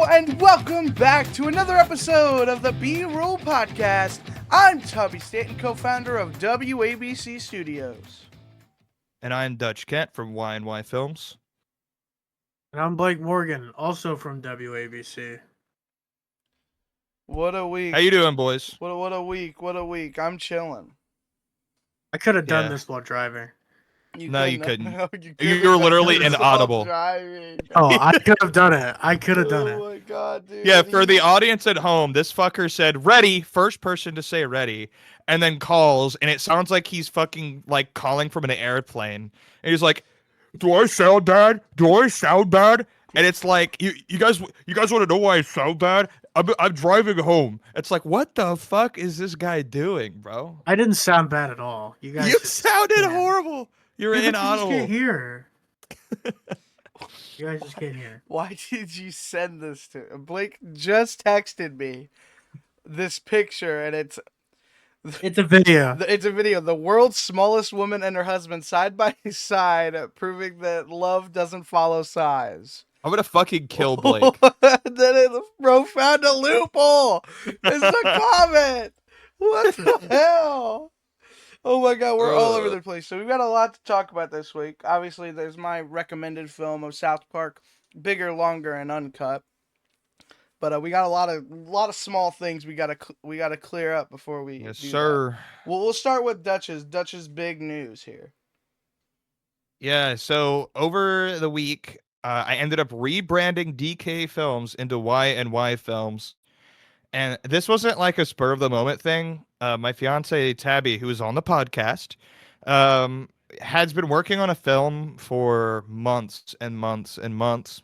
and welcome back to another episode of the B-Roll Podcast. I'm Tommy Stanton, co-founder of WABC Studios. And I'm Dutch Kent from Y&Y Films. And I'm Blake Morgan, also from WABC. What a week. How you doing, boys? What a week. I'm chilling. I could have done this while driving. No, you couldn't. No, You were literally inaudible. Oh, I could have done it. Oh my god, dude. Yeah, for the audience at home, this fucker said, ready, first person to say ready, and then calls, and it sounds like he's fucking, like, calling from an airplane. And he's like, do I sound bad? And it's like, you guys want to know why I sound bad? I'm driving home. It's like, what the fuck is this guy doing, bro? I didn't sound bad at all. You sounded horrible. You're inaudible. You just can't hear. You guys just can't hear. Why did you send this to Blake? Just texted me this picture, and it's a video. It's a video. The world's smallest woman and her husband side by side, proving that love doesn't follow size. I'm gonna fucking kill Blake. Bro found a loophole. It's a comment. What the hell? Oh my god, we're all over the place. So we've got a lot to talk about this week. Obviously, there's my recommended film of South Park, Bigger, Longer, and Uncut. But we got a lot of small things we gotta clear up before we. Yes, do sir. That. Well, we'll start with Dutch's big news here. Yeah. So over the week, I ended up rebranding DK Films into Y&Y Films. And this wasn't like a spur of the moment thing. My fiance Tabby, who was on the podcast, has been working on a film for months and months and months.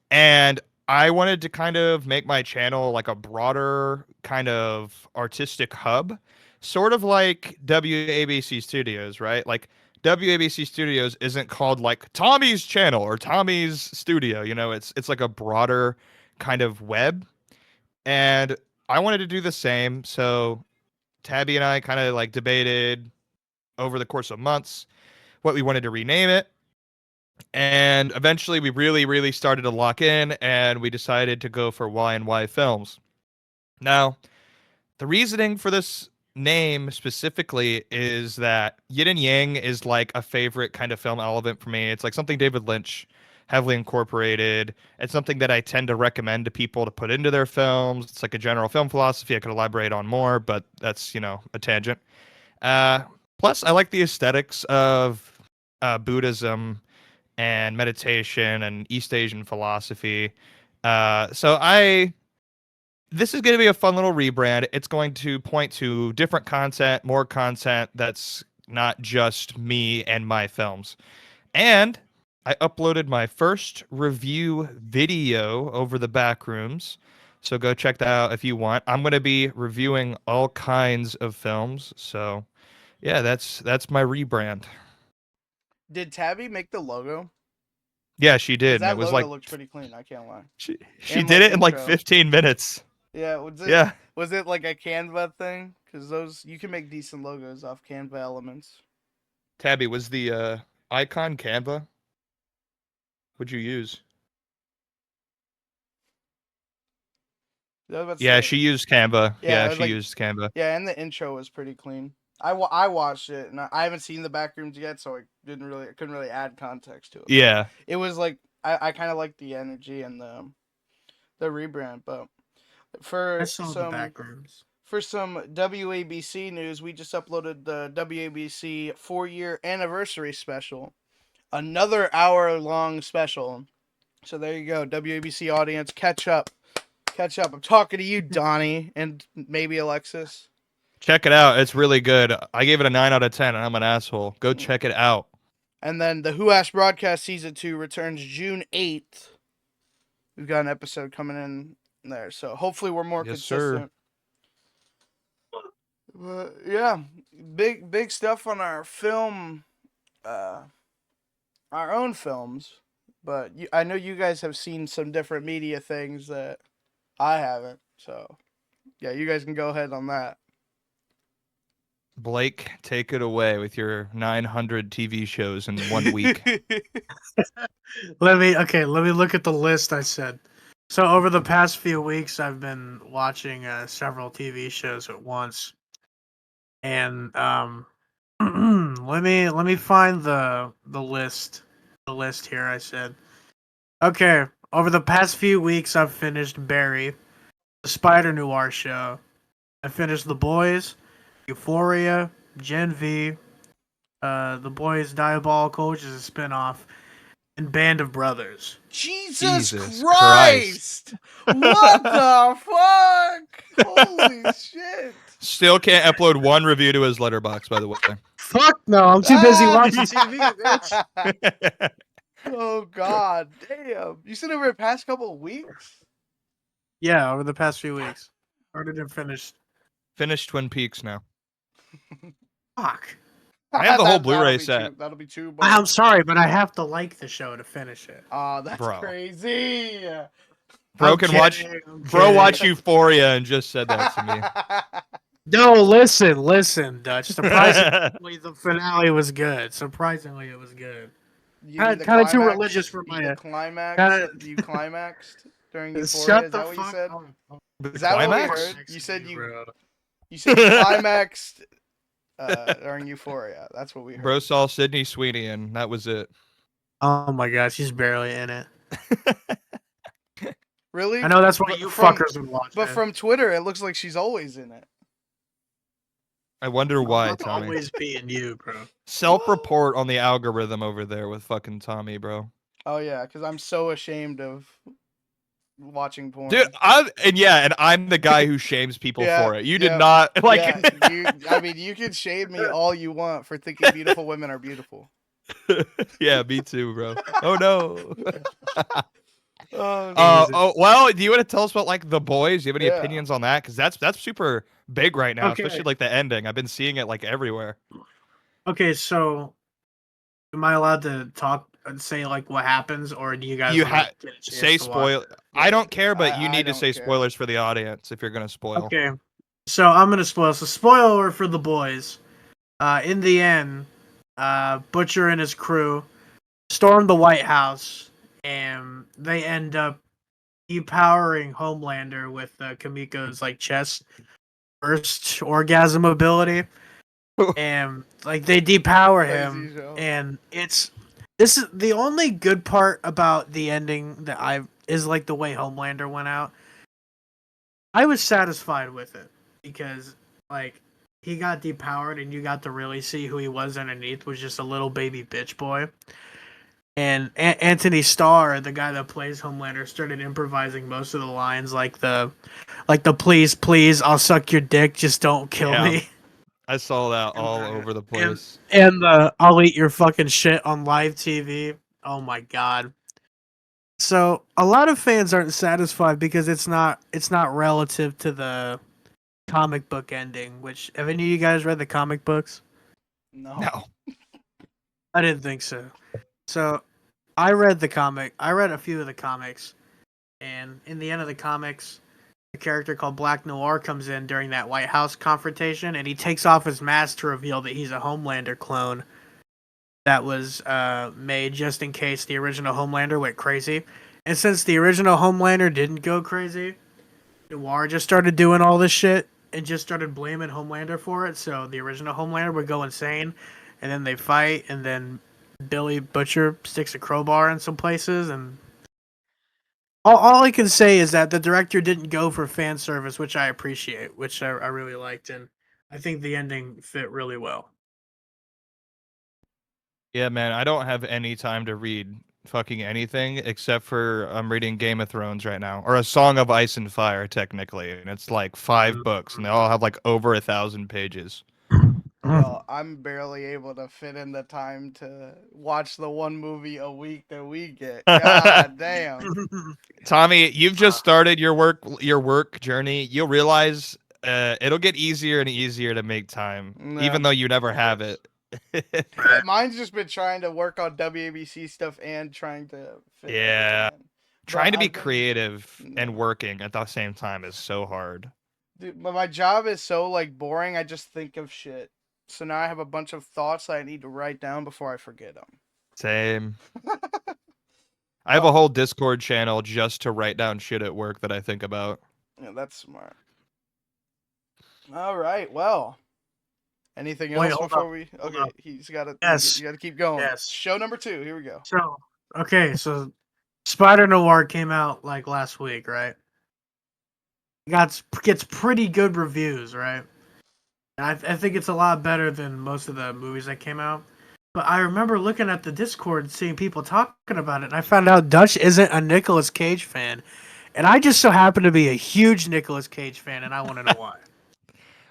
And I wanted to kind of make my channel like a broader kind of artistic hub, sort of like WABC Studios, right? Like WABC Studios isn't called like Tommy's channel or Tommy's studio, you know, it's like a broader kind of web. And I wanted to do the same, so Tabby and I kind of like debated over the course of months what we wanted to rename it. And eventually we really started to lock in, and we decided to go for Y&Y Films. Now, the reasoning for this name specifically is that yin and yang is like a favorite kind of film element for me. It's like something David Lynch heavily incorporated. It's something that I tend to recommend to people to put into their films. It's like a general film philosophy I could elaborate on more, but that's, a tangent. Plus, I like the aesthetics of Buddhism and meditation and East Asian philosophy. This is going to be a fun little rebrand. It's going to point to different content, more content that's not just me and my films. And I uploaded my first review video over the back rooms, so go check that out if you want. I'm going to be reviewing all kinds of films, so yeah, that's my rebrand. Did Tabby make the logo? Yeah, she did. That it was logo looks pretty clean. I can't lie. She did it in like 15 minutes. Yeah. Was it like a Canva thing? Because you can make decent logos off Canva elements. Tabby, was the icon Canva? What'd you use? Yeah, she used Canva. Yeah, she used Canva. Yeah, and the intro was pretty clean. I watched it, and I haven't seen the back rooms yet, so I couldn't really add context to it. Yeah, it was like I kind of liked the energy and the rebrand, but for some back rooms. For some WABC news, we just uploaded the WABC 4-year anniversary special. Another hour-long special. So there you go, WABC audience, catch up. I'm talking to you, Donnie, and maybe Alexis. Check it out. It's really good. I gave it a 9 out of 10, and I'm an asshole. Go check it out. And then the Who Asked Broadcast Season 2 returns June 8th. We've got an episode coming in there, so hopefully we're more consistent. But yeah, big stuff on our film, our own films. But I know you guys have seen some different media things that I haven't. So yeah, you guys can go ahead on that. Blake, take it away with your 900 TV shows in 1 week. Let me look at the list I said. So over the past few weeks, I've been watching several TV shows at once, and let me find the list here. I said, okay. Over the past few weeks, I've finished Barry, the Spider Noir show. I finished The Boys, Euphoria, Gen V, The Boys Diabolical, which is a spinoff, and Band of Brothers. Jesus Jesus Christ! What the fuck? Holy shit! Still can't upload one review to his letterbox, by the way. Fuck no, I'm too busy watching TV, bitch. Oh god, damn! You said over the past couple of weeks. Yeah, over the past few weeks. Started and finished. Finished Twin Peaks now. Fuck. I have the whole That'll Blu-ray be set. That'll be too. I'm sorry, but I have to like the show to finish it. Oh, that's Bro. crazy. Bro I'm can kidding, watch. I'm Bro kidding. watch Euphoria and just said that to me. No, listen, Dutch. Surprisingly, the finale was good. Surprisingly, it was good. You mean the Kind of too climax? religious for my. The climax. kinda- You climaxed during Euphoria. Shut Is the that what you fuck said? up. Is that what we Climax? heard? You said Bro. you said climaxed during Euphoria. That's what we heard. Bro saw Sydney Sweeney and that was it. Oh my god, she's barely in it. Really? I know that's why But you from- fuckers would watch But it. from Twitter, it looks like she's always in it. I wonder why, I'll Tommy. always being you, bro. Self-report on the algorithm over there with fucking Tommy, bro. Oh yeah, because I'm so ashamed of watching porn. Dude, and I'm the guy who shames people Yeah, for it. You yeah, did not like. yeah, I mean, you can shade me all you want for thinking beautiful women are beautiful. Yeah, me too, bro. Oh no. Oh, Well, do you want to tell us about like The Boys? Do you have any Yeah. opinions on that? Because that's super big right now, Okay. especially like the ending. I've been seeing it like everywhere. Okay, so am I allowed to talk and say like what happens, or do you guys You wanna ha- get a chance Say to watch spoil. it? I don't care, but you I need to don't say care. spoilers for the audience if you're gonna spoil. Okay, so I'm gonna spoil. So spoiler for The Boys. In the end, Butcher and his crew storm the White House, and they end up depowering Homelander with Kamiko's like chest burst orgasm ability, and like they depower him, Crazy show. and this is the only good part about the ending that is like the way Homelander went out. I was satisfied with it because like he got depowered and you got to really see who he was underneath was just a little baby bitch boy. And Anthony Starr, the guy that plays Homelander, started improvising most of the lines like the please I'll suck your dick, just don't kill Yeah. me. I saw that all over the place. And the I'll eat your fucking shit on live TV. Oh my god. So a lot of fans aren't satisfied because it's not relative to the comic book ending, which have any of you guys read the comic books? No. No. I didn't think so. So I read a few of the comics, and in the end of the comics, a character called Black Noir comes in during that White House confrontation, and he takes off his mask to reveal that he's a Homelander clone that was made just in case the original Homelander went crazy. And since the original Homelander didn't go crazy, Noir just started doing all this shit and just started blaming Homelander for it. So the original Homelander would go insane, and then they fight, and then Billy Butcher sticks a crowbar in some places, and all I can say is that the director didn't go for fan service, which I appreciate, which I really liked, and I think the ending fit really well. Yeah, man, I don't have any time to read fucking anything except for I'm reading Game of Thrones right now, or A Song of Ice and Fire, technically, and it's like 5 books, and they all have like over 1,000 pages. Yo, I'm barely able to fit in the time to watch the one movie a week that we get. God damn. Tommy, you've just started your work journey. You'll realize it'll get easier and easier to make time, Yeah. even though you never have it. Yeah, mine's just been trying to work on WABC stuff and trying to fit Yeah. everything in. Trying to But be I've been- creative and No. working at the same time is so hard. Dude, but my job is so like boring. I just think of shit. So now I have a bunch of thoughts that I need to write down before I forget them. Same. I have a whole Discord channel just to write down shit at work that I think about. Yeah, that's smart. All right. Well, anything Wait, else hold before up. we? Hold Okay, up. he's got to. Yes. You got to keep going. Yes. Show number 2. Here we go. So, okay, so Spider Noir came out like last week, right? Gets pretty good reviews, right? And I think it's a lot better than most of the movies that came out. But I remember looking at the Discord, seeing people talking about it, and I found out Dutch isn't a Nicolas Cage fan, and I just so happen to be a huge Nicolas Cage fan, and I want to know why.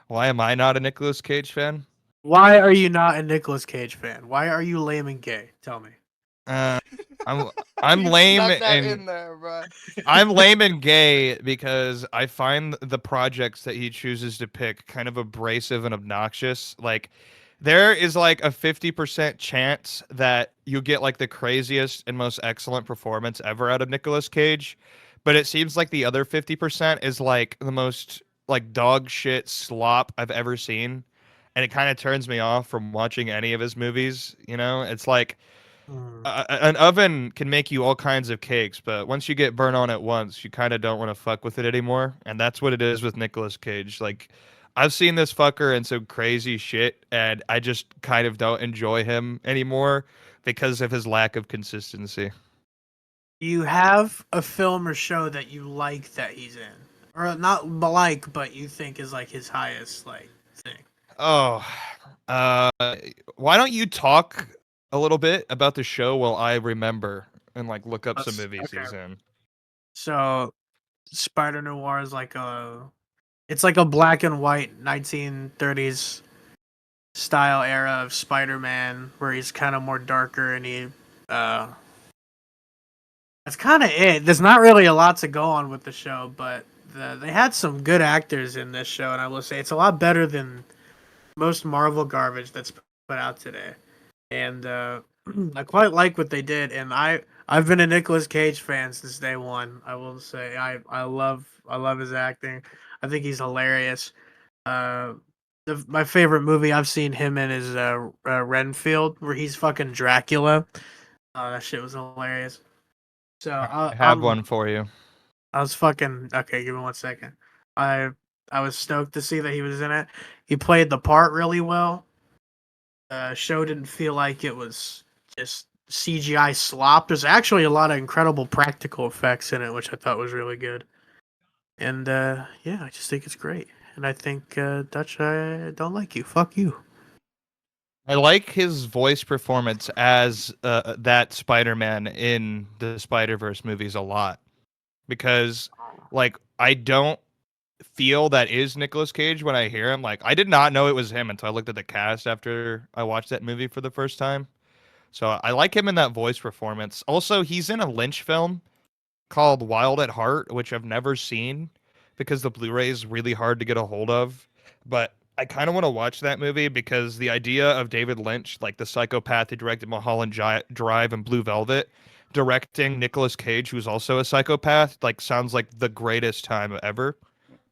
Why am I not a Nicolas Cage fan? Why are you not a Nicolas Cage fan? Why are you lame and gay? Tell me. Uh, I'm You lame snuck that and in there, bro. I'm lame and gay because I find the projects that he chooses to pick kind of abrasive and obnoxious. Like, there is like a 50% chance that you get like the craziest and most excellent performance ever out of Nicolas Cage, but it seems like the other 50% is like the most like dog shit slop I've ever seen. And it kind of turns me off from watching any of his movies. You know, it's like Hmm. an oven can make you all kinds of cakes, but once you get burnt on it once, you kind of don't want to fuck with it anymore. And that's what it is with Nicolas Cage. Like, I've seen this fucker in some crazy shit, and I just kind of don't enjoy him anymore because of his lack of consistency. You have a film or show that you like that he's in, or not like, but you think is like his highest like thing. Oh, uh, why don't you talk a little bit about the show while I remember and like look up some movies Okay. he's in? So Spider Noir is like it's like a black and white 1930s style era of Spider-Man where he's kind of more darker and uh that's kind of it. There's not really a lot to go on with the show, but they had some good actors in this show, and I will say it's a lot better than most Marvel garbage that's put out today. And I quite like what they did. And I've been a Nicolas Cage fan since day one. I will say I love his acting. I think he's hilarious. Uh, my favorite movie I've seen him in is Renfield, where he's fucking Dracula. Oh, that shit was hilarious. So I have one for you. I was fucking okay. Give me 1 second. I I was stoked to see that he was in it. He played the part really well. Show didn't feel like it was just CGI slop. There's actually a lot of incredible practical effects in it, which I thought was really good. And yeah, I just think it's great. And I think Dutch, I don't like you. Fuck you. I like his voice performance as that Spider-Man in the Spider-Verse movies a lot because, like, I don't feel that is Nicolas Cage when I hear him. Like, I did not know it was him until I looked at the cast after I watched that movie for the first time. So I like him in that voice performance. Also, he's in a Lynch film called Wild at Heart, which I've never seen because the Blu-ray is really hard to get a hold of. But I kind of want to watch that movie because the idea of David Lynch, like the psychopath who directed Mulholland Drive and Blue Velvet, directing Nicolas Cage, who's also a psychopath, like sounds like the greatest time ever.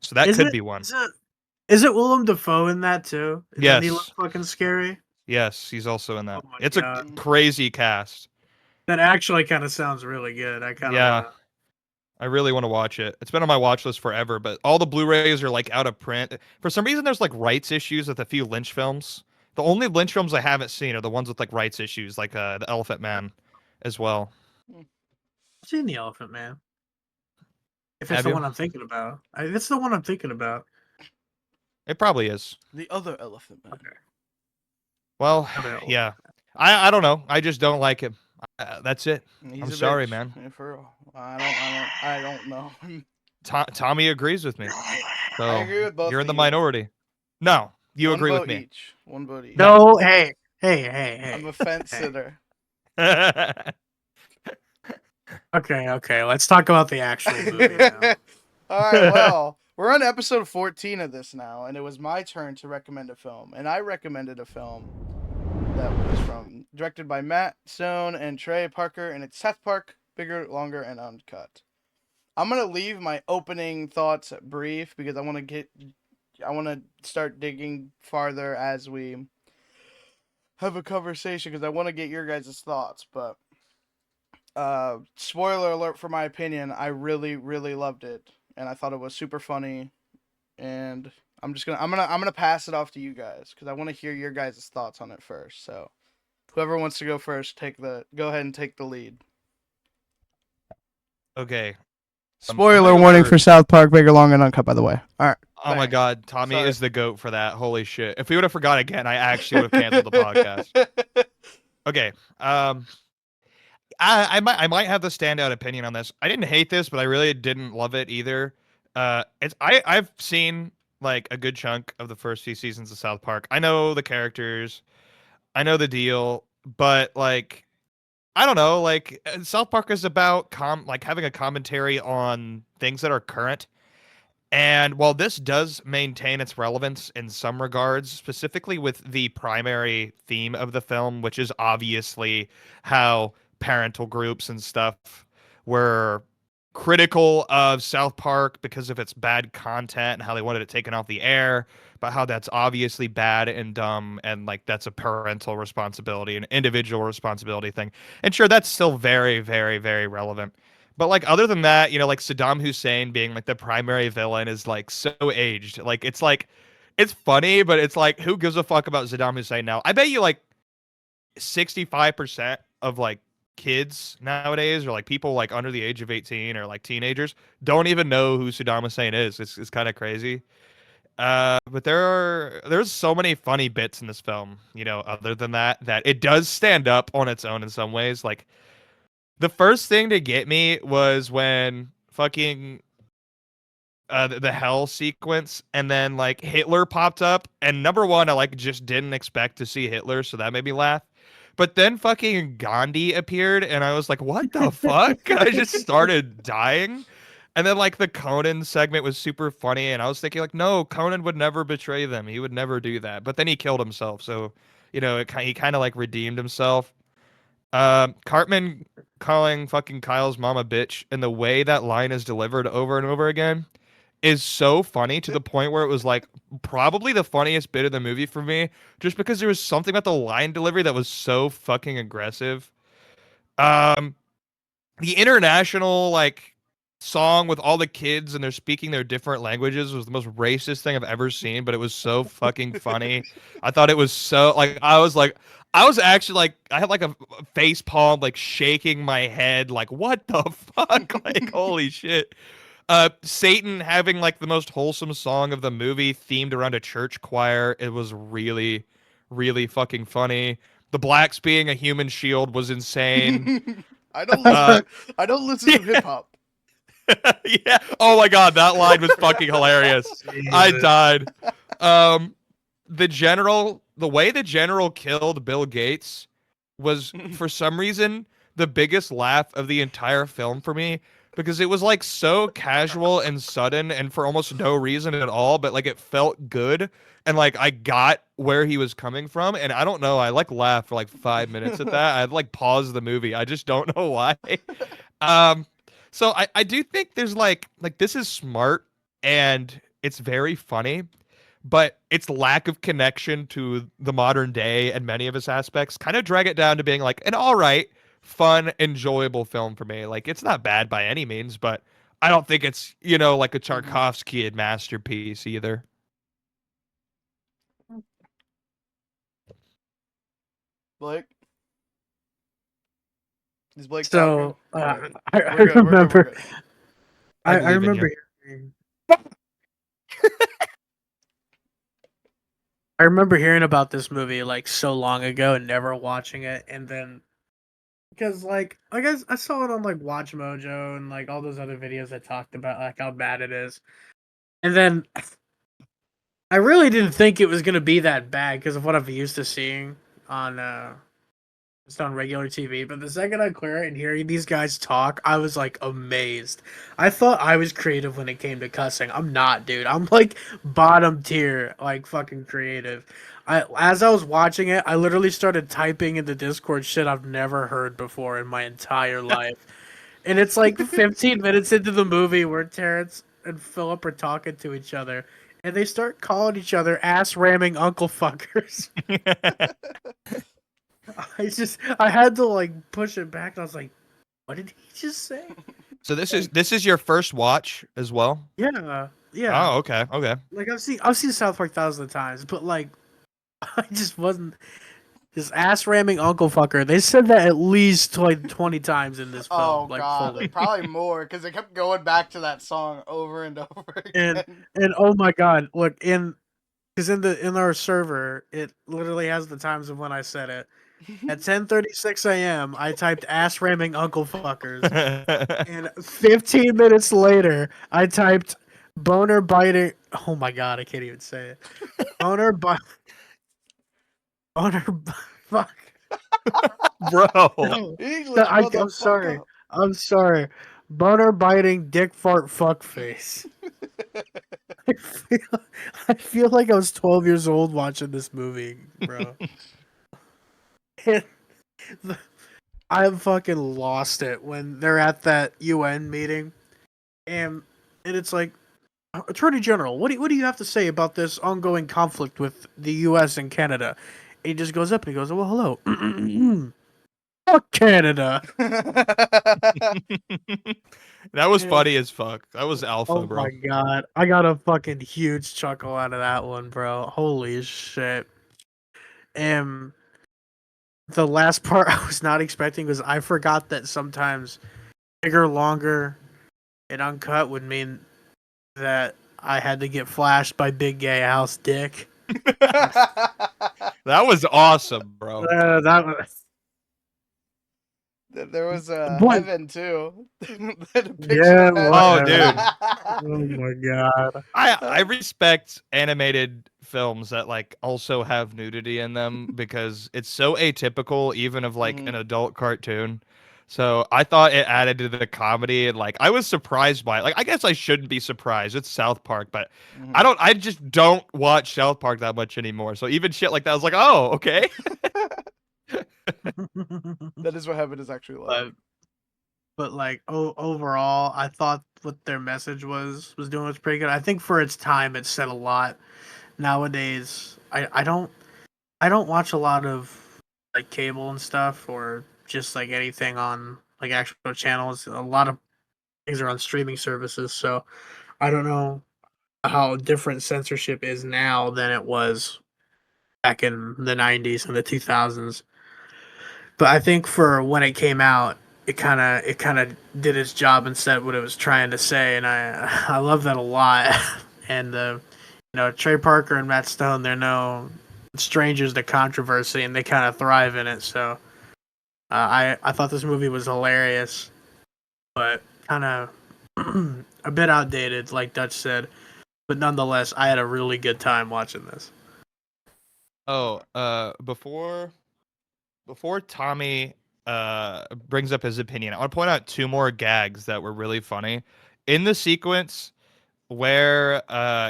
So that Is could it? be one. Is it Willem Dafoe in that too? Doesn't he look Yes. fucking scary? Yes, he's also in Oh that. my It's a god, crazy cast. that actually kind of sounds really good. I kind of Yeah. want to. I really want to watch it. It's been on my watch list forever, but all the Blu-rays are like out of print. For some reason, there's like rights issues with a few Lynch films. The only Lynch films I haven't seen are the ones with like rights issues, like The Elephant Man, as well. I've seen the Elephant Man. If it's Have the you? one I'm thinking about, it's the one I'm thinking about. It probably is. The other Elephant Man. Okay. Well, Other Elephant. yeah. I don't know. I just don't like him. That's it. He's I'm a sorry, bitch. man. Yeah, for real. I don't know. Tommy agrees with me, I so agree with both you're of in the you. minority. No, you One agree with vote me. each. One vote each. No. No, hey. I'm a fence Hey. sitter. Okay. Let's talk about the actual movie now. All right, well, we're on episode 14 of this now, and it was my turn to recommend a film. And I recommended a film that was directed by Matt Stone and Trey Parker, and it's South Park, Bigger, Longer, and Uncut. I'm going to leave my opening thoughts brief because I want to start digging farther as we have a conversation because I want to get your guys' thoughts. But Spoiler alert for my opinion, I really, really loved it, and I thought it was super funny. And I'm gonna pass it off to you guys because I want to hear your guys' thoughts on it first. So whoever wants to go first, go ahead and take the lead. Okay. I'm Spoiler gonna go warning for first. South Park, Bigger, Long, and Uncut. By the way. All right. Oh my Bang. god, Tommy Sorry. is the GOAT for that. Holy shit. If we would have forgot again, I actually would have canceled the podcast. Okay. I might have the standout opinion on this. I didn't hate this, but I really didn't love it either. I've seen like a good chunk of the first few seasons of South Park. I know the characters, I know the deal, but like I don't know, like South Park is about like having a commentary on things that are current. And while this does maintain its relevance in some regards, specifically with the primary theme of the film, which is obviously how parental groups and stuff were critical of South Park because of its bad content and how they wanted it taken off the air, but how that's obviously bad and dumb and like that's a parental responsibility, an individual responsibility thing. And sure, that's still very, very, very relevant. But like other than that, like Saddam Hussein being like the primary villain is like so aged. Like it's funny, but it's like who gives a fuck about Saddam Hussein now? I bet you like 65% of like kids nowadays or like people like under the age of 18 or like teenagers don't even know who Saddam Hussein is. It's kind of crazy. But there's so many funny bits in this film, other than that it does stand up on its own in some ways. Like the first thing to get me was when fucking the hell sequence and then like Hitler popped up and number one I like just didn't expect to see Hitler, so that made me laugh. But then fucking Gandhi appeared and I was like, what the fuck? I just started dying. And then like the Conan segment was super funny and I was thinking like, no, Conan would never betray them. He would never do that. But then he killed himself. So, he kind of like redeemed himself. Cartman calling fucking Kyle's mom a bitch and the way that line is delivered over and over again is so funny to the point where it was like probably the funniest bit of the movie for me, just because there was something about the line delivery that was so fucking aggressive. Um, the international like song with all the kids and they're speaking their different languages was the most racist thing I've ever seen, but it was so fucking funny. I thought it was so like I was actually like I had like a face palm like shaking my head like what the fuck like holy shit. Satan having like the most wholesome song of the movie themed around a church choir. It was really really fucking funny. The blacks being a human shield was insane. I don't listen. I don't listen to hip hop. Yeah. Oh my god, that line was fucking hilarious. I Jesus. died. The way the general killed Bill Gates was for some reason the biggest laugh of the entire film for me because it was like so casual and sudden and for almost no reason at all, but like it felt good and like I got where he was coming from and I don't know, I like laughed for like 5 minutes at that. I'd like pause the movie. I just don't know why. Um so I do think there's like this is smart and it's very funny, but its lack of connection to the modern day and many of its aspects kind of drag it down to being like an all right, fun, enjoyable film for me. Like it's not bad by any means, but I don't think it's, like a Tarkovsky masterpiece either. Blake, is Blake talking? So I We're good. We're good. We're remember good. I I believe in remember you. hearing I remember hearing about this movie like so long ago and never watching it, and then because like I guess I saw it on like Watch Mojo and like all those other videos that talked about like how bad it is, and then I really didn't think it was gonna be that bad because of what I've used to seeing on just on regular TV. But the second I clear it and hearing these guys talk, I was like amazed. I thought I was creative when it came to cussing. I'm not, dude. I'm like bottom tier, like fucking creative. As I was watching it, I literally started typing in the Discord shit I've never heard before in my entire life. And it's like 15 minutes into the movie where Terrence and Philip are talking to each other, and they start calling each other ass ramming uncle fuckers. I had to like push it back. And I was like, What did he just say? So this is your first watch as well? Yeah, yeah. Oh, okay, okay. Like I've seen South Park thousands of times, but like I just wasn't this ass ramming uncle fucker. They said that at least like 20 times in this film. Oh like god, fully. probably more because they kept going back to that song over and over And again. and oh my god, look because in our server it literally has the times of when I said it. At 10:36 a.m., I typed ass ramming uncle fuckers, and 15 minutes later, I typed boner biting. Oh my god, I can't even say it. Boner boner. Fuck. Bro. No, English, I'm sorry. motherfucker. I'm sorry. Boner biting dick fart fuck face. I feel, I feel like I was 12 years old watching this movie, bro. And the- I fucking lost it when they're at that UN meeting, and it's like, Attorney General, what do you have to say about this ongoing conflict with the U.S. and Canada? And he just goes up and he goes, well, hello. Fuck Canada. That was And, funny as fuck. That was alpha, oh bro. my god, I got a fucking huge chuckle out of that one, bro. Holy shit. And the last part I was not expecting was I forgot that sometimes bigger, longer, and uncut would mean that I had to get flashed by Big Gay House Dick. That was awesome, bro. That was There was What? Heaven too. The picture Yeah, of Heaven. Oh, dude. oh my god. I respect animated films that like also have nudity in them because it's so atypical even of like an adult cartoon. So I thought it added to the comedy and like I was surprised by it. Like I guess I shouldn't be surprised. It's South Park, but I just don't watch South Park that much anymore. So even shit like that I was like, "Oh, okay." That is what Heaven is actually like. But like overall, I thought what their message was doing was pretty good. I think for its time, it said a lot. Nowadays, I don't watch a lot of like cable and stuff or just like anything on like actual channels. A lot of things are on streaming services, so I don't know how different censorship is now than it was back in the 90s and the 2000s. But I think for when it came out, it kind of did its job and said what it was trying to say, and I love that a lot. And Trey Parker and Matt Stone, they're no strangers to controversy, and they kind of thrive in it. So I thought this movie was hilarious, but kind of a bit outdated, like Dutch said. But nonetheless, I had a really good time watching this. Oh, before Tommy brings up his opinion, I want to point out two more gags that were really funny. In the sequence where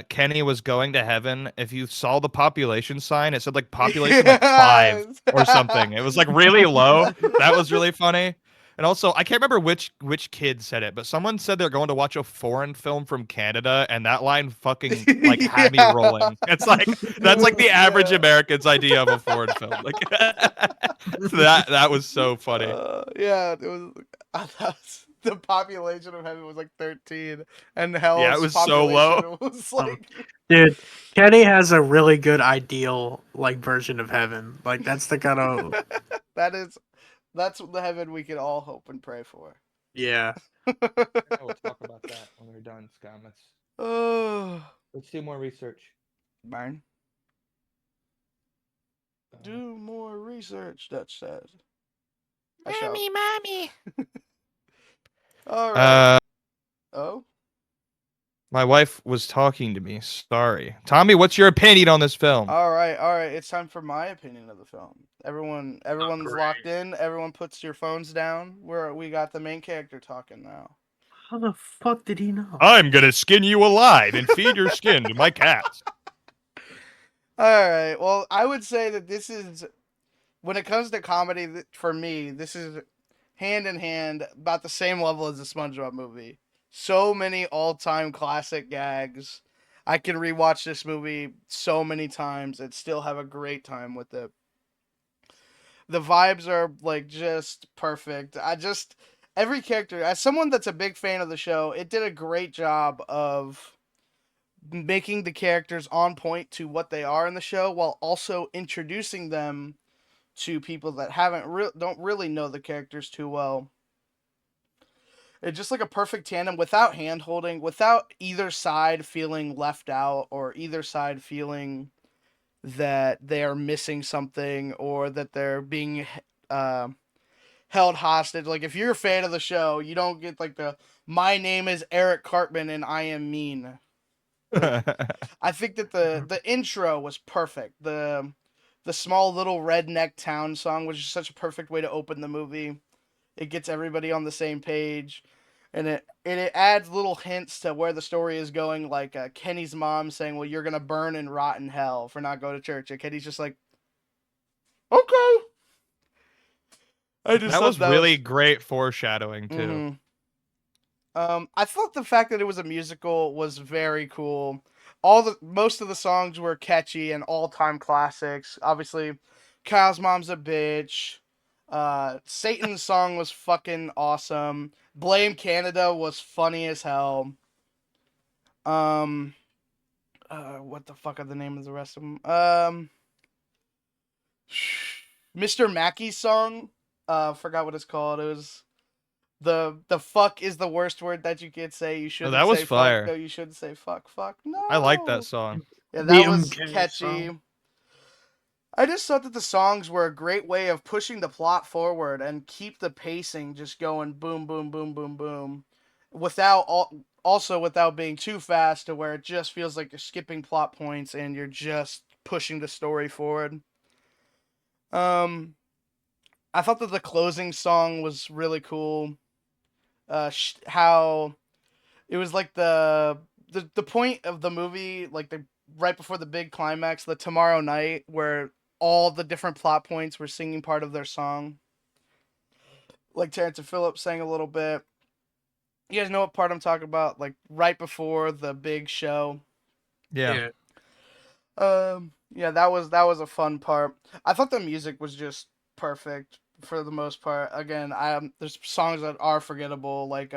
Kenny was going to heaven, if you saw the population sign, it said like population like 5 or something. It was like really low. That was really funny. And also, I can't remember which kid said it, but someone said they're going to watch a foreign film from Canada, and that line fucking like had me rolling. It's like that's like the average American's idea of a foreign film. Like so that was so funny. Yeah, it was. I thought the population of Heaven was like 13, and Yeah, it Hell's was so low. population was like. Dude, Kenny has a really good ideal like version of heaven. Like that's the kind of That's the heaven we can all hope and pray for. yeah. We'll talk about that when we're done, Scott. Oh, Let's do more research. Byron. Do more research, Dutch says. Mommy. All right. Oh. My wife was talking to me. Sorry. Tommy, what's your opinion on this film? All right. It's time for my opinion of the film. Everyone's locked in. Everyone puts your phones down. We got the main character talking now. How the fuck did he know? I'm gonna skin you alive and feed your skin to my cats. All right. Well, I would say that this is, when it comes to comedy, for me, this is hand in hand about the same level as the SpongeBob movie. So many all-time classic gags. I can rewatch this movie so many times and still have a great time with it. The vibes are like just perfect. every character, as someone that's a big fan of the show, it did a great job of making the characters on point to what they are in the show while also introducing them to people that don't really know the characters too well. It's just like a perfect tandem without hand holding, without either side feeling left out or either side feeling that they are missing something or that they're being uh, held hostage. Like if you're a fan of the show, you don't get like the "my name is Eric Cartman and I am mean." Like, I think that the intro was perfect. The small little redneck town song was just such a perfect way to open the movie. It gets everybody on the same page, and it adds little hints to where the story is going. Like Kenny's mom saying, "Well, you're gonna burn and rot in hell for not going to church," and Kenny's just like, "Okay." I just That thought was that really was. great foreshadowing too. I thought the fact that it was a musical was very cool. Most of the songs were catchy and all time classics. Obviously, Kyle's mom's a bitch. Satan's song was fucking awesome. Blame Canada was funny as hell. Um, what the fuck are the name of the rest of them? Mr. Mackey's song. Forgot what it's called. It was the fuck is the worst word that you could say. You Oh, shouldn't that was say fuck. No, fire. you shouldn't say fuck. Fuck. I like that No. song. Yeah, The that was MK catchy. song. I just thought that the songs were a great way of pushing the plot forward and keep the pacing just going boom, boom, boom, boom, boom, also without being too fast to where it just feels like you're skipping plot points and you're just pushing the story forward. Um, I thought that the closing song was really cool. How it was like the point of the movie, like the right before the big climax, the tomorrow night, where all the different plot points were singing part of their song. Like Terrence and Phillip sang a little bit. You guys know what part I'm talking about? Like right before the big show. Yeah. Yeah. Yeah, that was a fun part. I thought the music was just perfect for the most part. Again, there's songs that are forgettable, like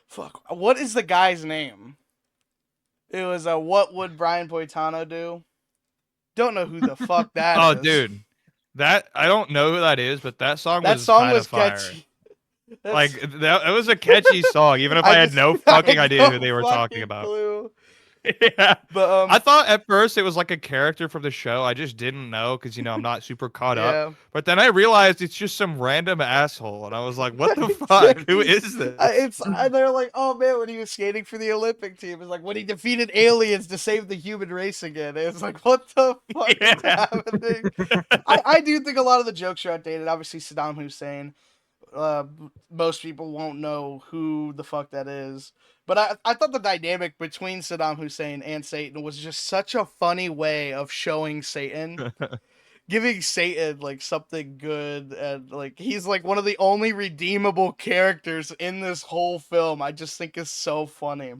fuck, what is the guy's name? It was what would Brian Boitano do? Don't know who the fuck that Oh, is. dude, that I don't know who that is, but that song That was song kind was of fire. catchy. Like That's that, it was a catchy song, even if I I had just no I fucking had idea who no they were talking fucking about. clue. Yeah. But I thought at first it was like a character from the show. I just didn't know because I'm not super caught up. yeah. But then I realized it's just some random asshole, and I was like, "What the fuck? Who Exactly. is this?" And they're like, oh man, when he was skating for the Olympic team, it's like when he defeated aliens to save the human race again. It's like, what the fuck is Yeah. happening? I do think a lot of the jokes are outdated. Obviously, Saddam Hussein. Uh, Most people won't know who the fuck that is. But I thought the dynamic between Saddam Hussein and Satan was just such a funny way of showing Satan, giving Satan like something good, and like he's like one of the only redeemable characters in this whole film. I just think is so funny.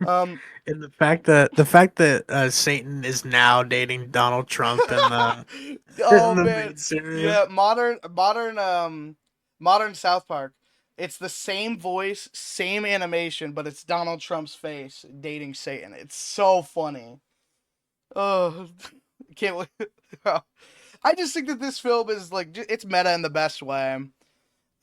Um, And the fact that Satan is now dating Donald Trump in the oh in the man, main series. yeah, modern South Park. It's the same voice, same animation, but it's Donald Trump's face dating Satan. It's so funny. Oh, can't wait. I just think that this film is like it's meta in the best way.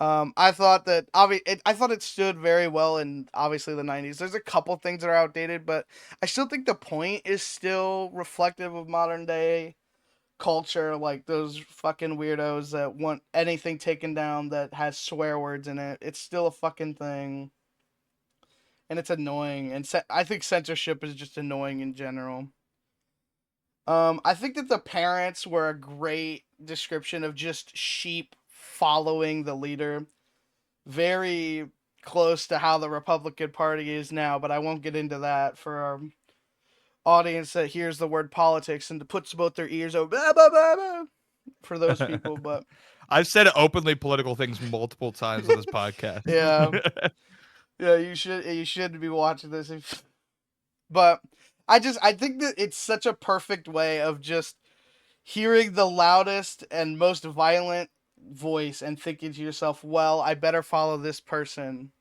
I thought that I thought it stood very well in obviously the '90s. There's a couple things that are outdated, but I still think the point is still reflective of modern day culture. Like those fucking weirdos that want anything taken down that has swear words in it. It's still a fucking thing, and it's annoying. And I think censorship is just annoying in general. I think that the parents were a great description of just sheep following the leader. Very close to how the Republican Party is now, but I won't get into that for our audience that hears the word politics and puts both their ears over blah, blah, blah, blah, for those people. But I've said openly political things multiple times on this podcast. yeah, yeah, you should be watching this. But I think that it's such a perfect way of just hearing the loudest and most violent voice and thinking to yourself, well, I better follow this person.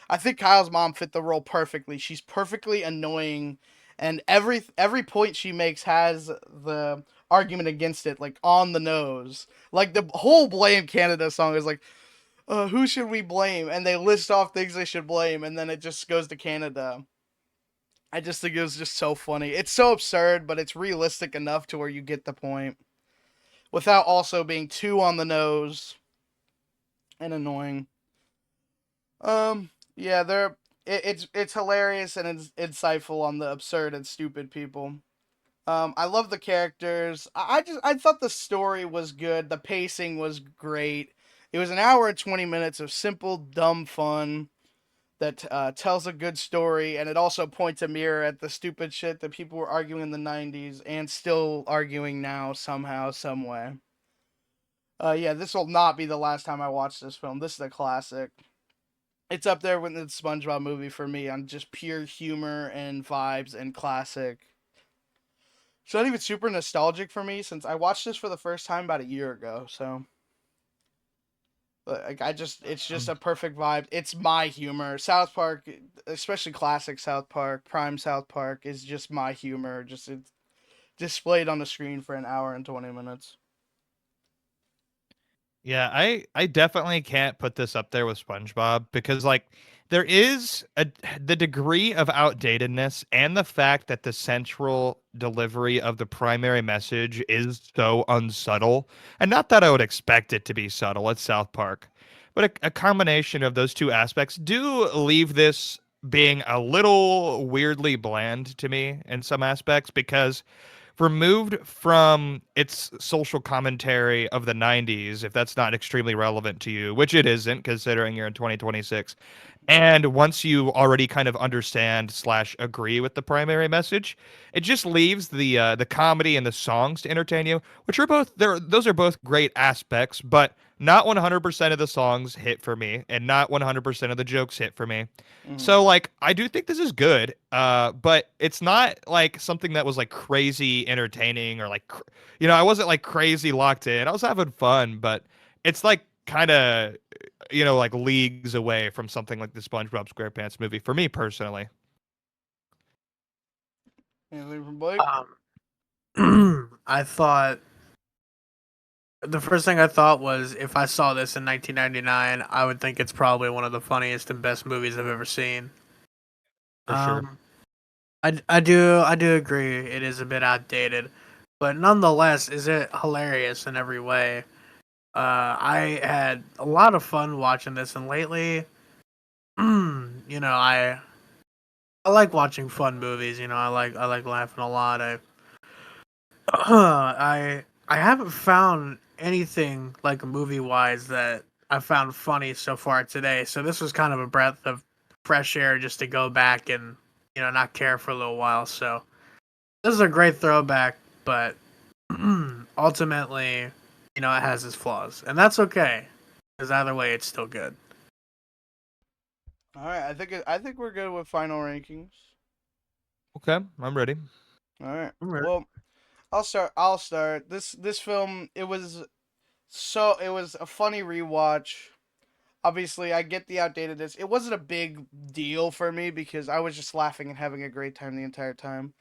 I think Kyle's mom fit the role perfectly. She's perfectly annoying, and every point she makes has the argument against it, like on the nose. Like the whole Blame Canada song is like, who should we blame? And they list off things they should blame, and then it just goes to Canada. I just think it was just so funny. It's so absurd, but it's realistic enough to where you get the point without also being too on the nose and annoying. Yeah, it's hilarious and it's insightful on the absurd and stupid people. I love the characters. I thought the story was good. The pacing was great. It was an hour and 20 minutes of simple, dumb fun that tells a good story, and it also points a mirror at the stupid shit that people were arguing in the 90s and still arguing now somehow, some way. Yeah, this will not be the last time I watch this film. This is a classic. It's up there with the SpongeBob movie for me on just pure humor and vibes and classic. It's not even super nostalgic for me since I watched this for the first time about a year ago. So, like, it's just a perfect vibe. It's my humor. South Park, especially classic South Park, prime South Park, is just my humor. Just it's displayed on the screen for an hour and 20 minutes. Yeah, I definitely can't put this up there with SpongeBob because like there is the degree of outdatedness and the fact that the central delivery of the primary message is so unsubtle. And not that I would expect it to be subtle at South Park, but a combination of those two aspects do leave this being a little weirdly bland to me in some aspects because removed from its social commentary of the 90s, if that's not extremely relevant to you, which it isn't considering you're in 2026, and once you already kind of understand slash agree with the primary message, it just leaves the comedy and the songs to entertain you, which are both there. Those are both great aspects, but not 100% of the songs hit for me, and not 100% of the jokes hit for me. Mm-hmm. So like I do think this is good, but it's not like something that was like crazy entertaining or like I wasn't like crazy locked in. I was having fun, but it's like kind of like leagues away from something like the SpongeBob SquarePants movie for me personally. Anything from Blake? I thought the first thing I thought was if I saw this in 1999, I would think it's probably one of the funniest and best movies I've ever seen. For sure. I do agree it is a bit outdated, but nonetheless, is it hilarious in every way? I had a lot of fun watching this, and lately, I like watching fun movies. I like laughing a lot. I haven't found anything like movie wise that I found funny so far today. So this was kind of a breath of fresh air just to go back and not care for a little while. So this is a great throwback, but ultimately, it has its flaws, and that's okay because either way, it's still good. All right, I think we're good with final rankings. Okay, I'm ready. All right. I'm ready. Well, I'll start. This film it was a funny rewatch. Obviously, I get the outdatedness. It wasn't a big deal for me because I was just laughing and having a great time the entire time.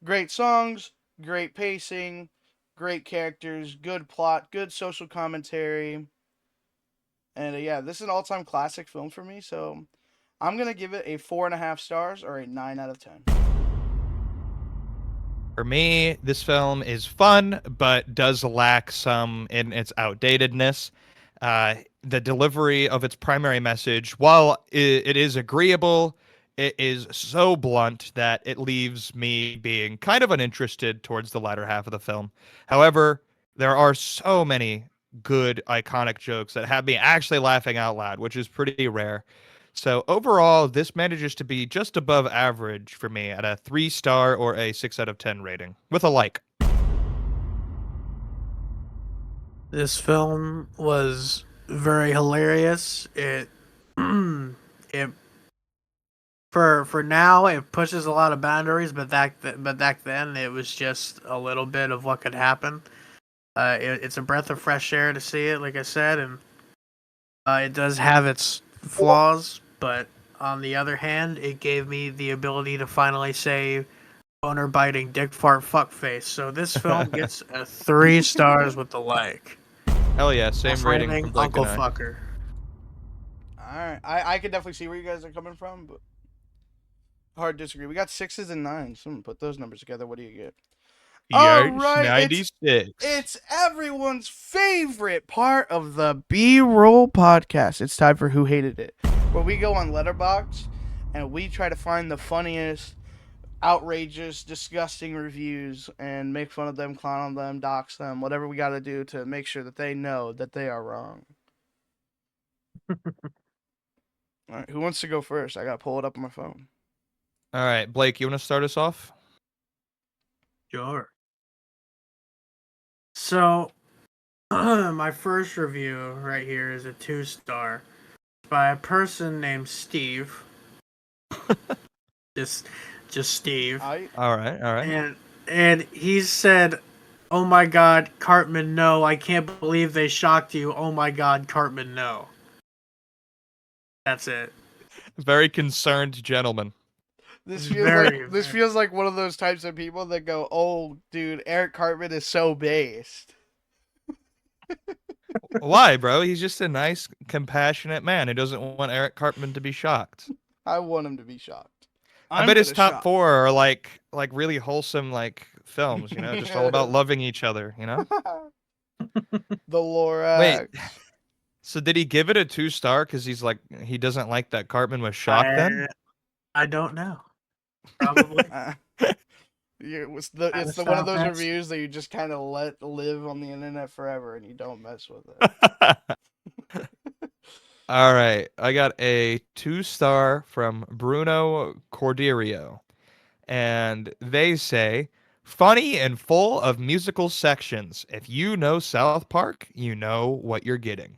Great songs, great pacing, great characters, good plot, good social commentary. And yeah, this is an all-time classic film for me, so I'm gonna give it a 4.5 stars or a 9 out of 10. For me, this film is fun, but does lack some in its outdatedness. The delivery of its primary message, while it is agreeable, it is so blunt that it leaves me being kind of uninterested towards the latter half of the film. However, there are so many good, iconic jokes that have me actually laughing out loud, which is pretty rare. So overall, this manages to be just above average for me at a 3 star or a 6 out of 10 rating with a like. This film was very hilarious. It for now it pushes a lot of boundaries, but back then it was just a little bit of what could happen. It's a breath of fresh air to see it, like I said, and it does have its flaws, but on the other hand, it gave me the ability to finally say boner biting dick fart fuckface. So this film gets 3 stars with the like. Hell yeah, same For rating framing from Blake Uncle and I. Fucker. Alright. I can definitely see where you guys are coming from, but hard to disagree. We got 6s and 9s. Put those numbers together. What do you get? All right, 96. it's everyone's favorite part of the B-roll podcast. It's time for Who Hated It, where we go on Letterboxd and we try to find the funniest, outrageous, disgusting reviews and make fun of them, clown on them, dox them, whatever we got to do to make sure that they know that they are wrong. All right, who wants to go first? I got to pull it up on my phone. All right, Blake, you want to start us off? Sure. So, my first review right here is a 2-star by a person named Steve. just Steve. All right. And he said, "Oh my God, Cartman, no! I can't believe they shocked you. Oh my God, Cartman, no." That's it. Very concerned gentleman. This feels like one of those types of people that go, "Oh, dude, Eric Cartman is so based." Why, bro? He's just a nice, compassionate man who doesn't want Eric Cartman to be shocked. I want him to be shocked. I bet his top 4 are like really wholesome films, just all about loving each other, The Lorax. Wait. So did he give it a 2-star because he doesn't like that Cartman was shocked then? I don't know. Probably. It's one of those reviews that you just kind of let live on the internet forever and you don't mess with it. All right. I got a 2-star from Bruno Corderio. And they say, funny and full of musical sections. If you know South Park, you know what you're getting.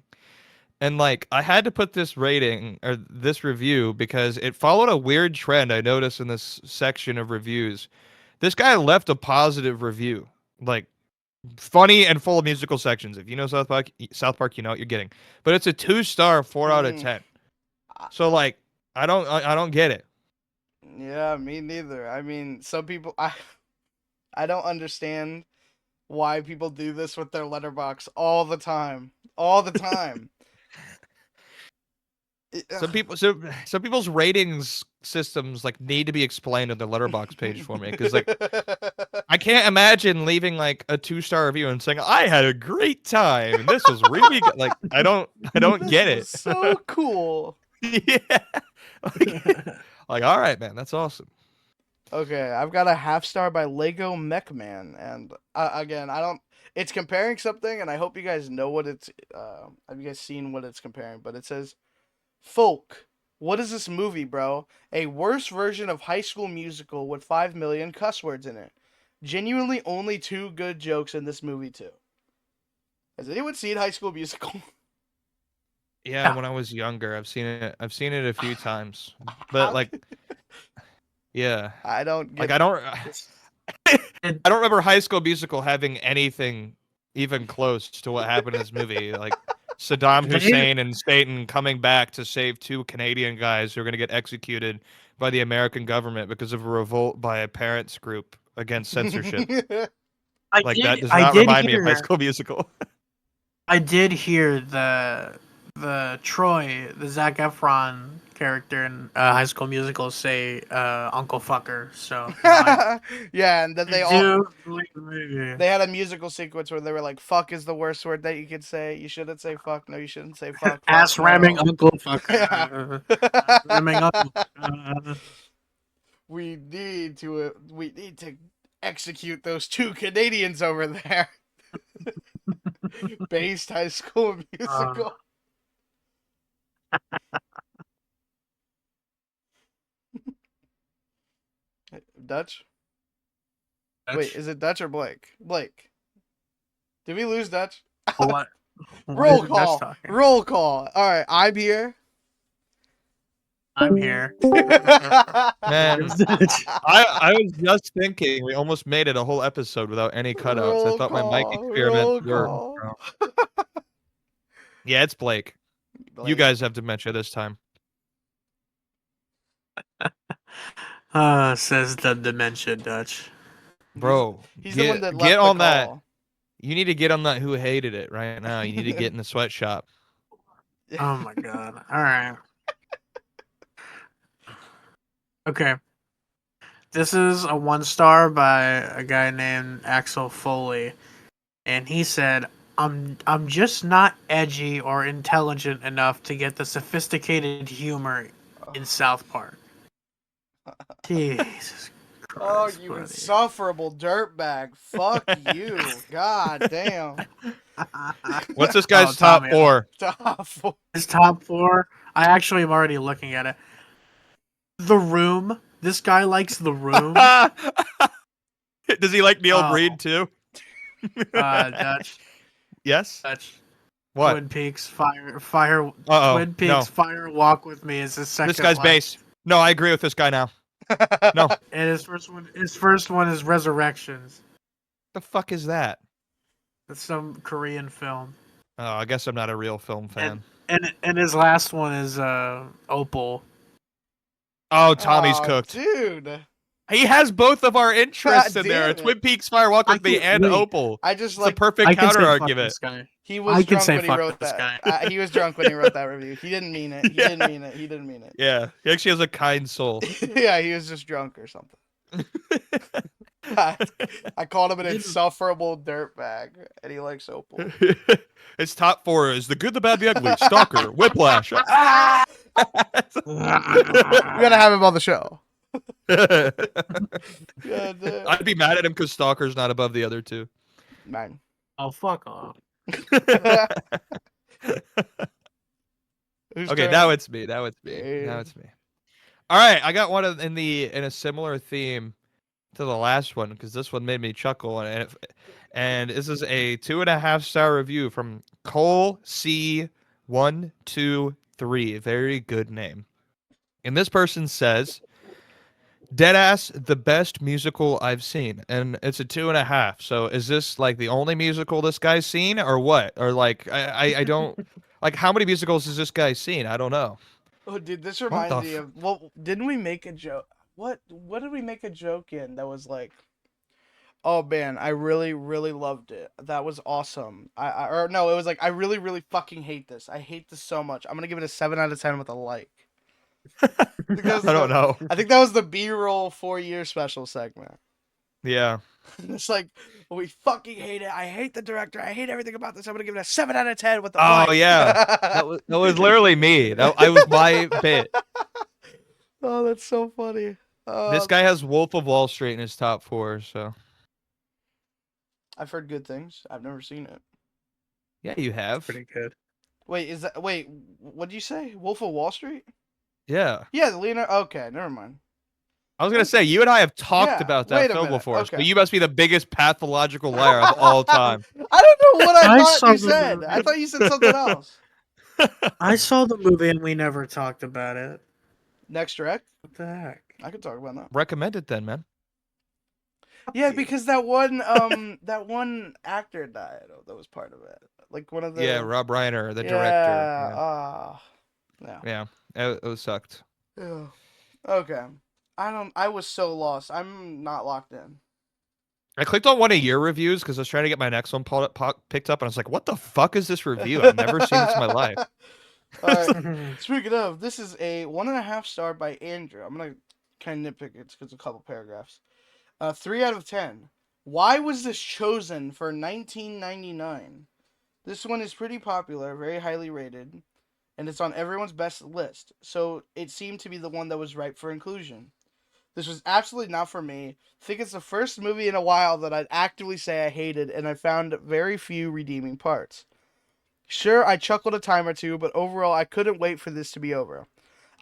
And I had to put this rating or this review because it followed a weird trend I noticed in this section of reviews. This guy left a positive review, funny and full of musical sections. If you know South Park, you know what you're getting. But it's a 2-star, 4 out of 10. So I don't get it. Yeah, me neither. I mean, some people I don't understand why people do this with their Letterboxd all the time. All the time. Some people's ratings systems need to be explained on the Letterboxd page for me because I can't imagine leaving a 2-star review and saying I had a great time and this was really good. I don't get it. So cool. Yeah. All right, man, that's awesome. Okay, I've got a 0.5-star by Lego Mech Man, and again, it's comparing something, and I hope you guys know what it's. Have you guys seen what it's comparing? But it says, "Folk, what is this movie, bro? A worse version of High School Musical with 5 million cuss words in it. Genuinely, only 2 good jokes in this movie too." Has anyone seen High School Musical? Yeah, when I was younger, I've seen it a few times, but yeah, I don't get I don't remember High School Musical having anything even close to what happened in this movie. Saddam Hussein and Satan coming back to save 2 Canadian guys who are going to get executed by the American government because of a revolt by a parents group against censorship. That does not remind me of High School Musical. I did hear the Troy, the Zac Efron character in High School Musical say Uncle Fucker. So yeah, and then they had a musical sequence where they were like, "Fuck is the worst word that you could say. You shouldn't say fuck. No, you shouldn't say fuck. Ass ramming Uncle Fucker. Ramming Uncle. We need to execute those 2 Canadians over there." Based High School Musical. Dutch? Wait, is it Dutch or Blake? Blake. Did we lose Dutch? What? Roll call. Roll call. All right, I'm here. I'm here. Man, I was just thinking we almost made it a whole episode without any cutouts. I Roll thought my mic call, experiment roll worked. call. Yeah, it's Blake. You Blake. guys have dementia this time. Says the dementia Dutch. Bro, He's the one that left get the on that. call. You need to get on that who hated it right now. You need to get in the sweatshop. Oh my god. Alright. Okay. This is a 1-star by a guy named Axel Foley. And he said, I'm just not edgy or intelligent enough to get the sophisticated humor in South Park. Jesus Oh, Christ. you buddy. insufferable dirtbag. Fuck you. God damn. What's this guy's top Tommy, 4? Top 4. His top 4, I actually am already looking at it. The Room. This guy likes The Room. Does he like Neil Oh. Breed too? Dutch. Yes. Touch. What? Twin Peaks Fire. Uh-oh, Twin Peaks no. Fire Walk with Me is his second. This guy's one. base. No, I agree with this guy now. No. And his first one is Resurrections. The fuck is that? It's some Korean film. Oh, I guess I'm not a real film fan. And his last one is Opal. Oh, Tommy's Aw, cooked. Dude. He has both of our interests God in there. damn it. Twin Peaks Fire Walk with I Me can- and wait. Opal. I just It's a like perfect I can counter say fuck argument. this guy. he was I can drunk say when he fuck wrote this that. guy. He was drunk when he wrote that review. He didn't mean it. He Yeah. didn't mean it. He didn't mean it. Yeah, he actually has a kind soul. Yeah, he was just drunk or something. I called him an insufferable dirtbag, and he likes Opal. His top 4 is The Good, the Bad, the Ugly, Stalker, Whiplash. We're gonna have him on the show. God damn. I'd be mad at him because Stalker's not above the other 2. Man. Oh, fuck off. Who's Okay, turn? now it's me. Now it's me. Yeah. Now it's me. All right, I got one in a similar theme to the last one because this one made me chuckle, and this is a 2.5-star review from Cole C123. Very good name. And this person says, "Deadass, the best musical I've seen," and it's a 2.5. So is this like the only musical this guy's seen, or what? Or like I don't like how many musicals has this guy seen? I don't know. Oh, dude, this the reminds me of. Well, didn't we make a joke? What did we make a joke in that was like, oh man, I really really loved it. That was awesome. Or no, it was like I really really fucking hate this. I hate this so much. I'm gonna give it a 7 out of 10 with a like. Because I don't know. I think that was the B-roll 4-year special segment. Yeah. It's like, we fucking hate it. I hate the director. I hate everything about this. I'm gonna give it a 7 out of 10 with the Oh like. yeah. That was literally me. I was my bit. Oh, that's so funny. This guy has Wolf of Wall Street in his top 4, so I've heard good things. I've never seen it. yeah, you have. Pretty good. Wait, what did you say? Wolf of Wall Street? Yeah. Yeah, the Leonardo. Okay, never mind. I was gonna say you and I have talked Yeah, about wait that a film minute, before, okay. so you must be the biggest pathological liar of all time. I don't know what I I thought saw you the said. movie. I thought you said something else. I saw the movie and we never talked about it. Next rec? What the heck? I could talk about that. Recommend it then, man. Yeah, because that one actor died. That was part of it. Like one of the Yeah, Rob Reiner, the Yeah, director. yeah. Yeah, it sucked. Yeah. Okay. I was so lost. I'm not locked in. I clicked on one of your reviews because I was trying to get my next one picked up, and I was like, "What the fuck is this review? I've never seen this in my life." All right. Speaking of, this is a 1.5 star by Andrew. I'm gonna kind of nitpick it because it's a couple paragraphs. 3 out of 10. Why was this chosen for 1999? This one is pretty popular, very highly rated, and it's on everyone's best list. So it seemed to be the one that was ripe for inclusion. This was absolutely not for me. I think it's the first movie in a while that I'd actively say I hated, and I found very few redeeming parts. Sure, I chuckled a time or two, but overall I couldn't wait for this to be over.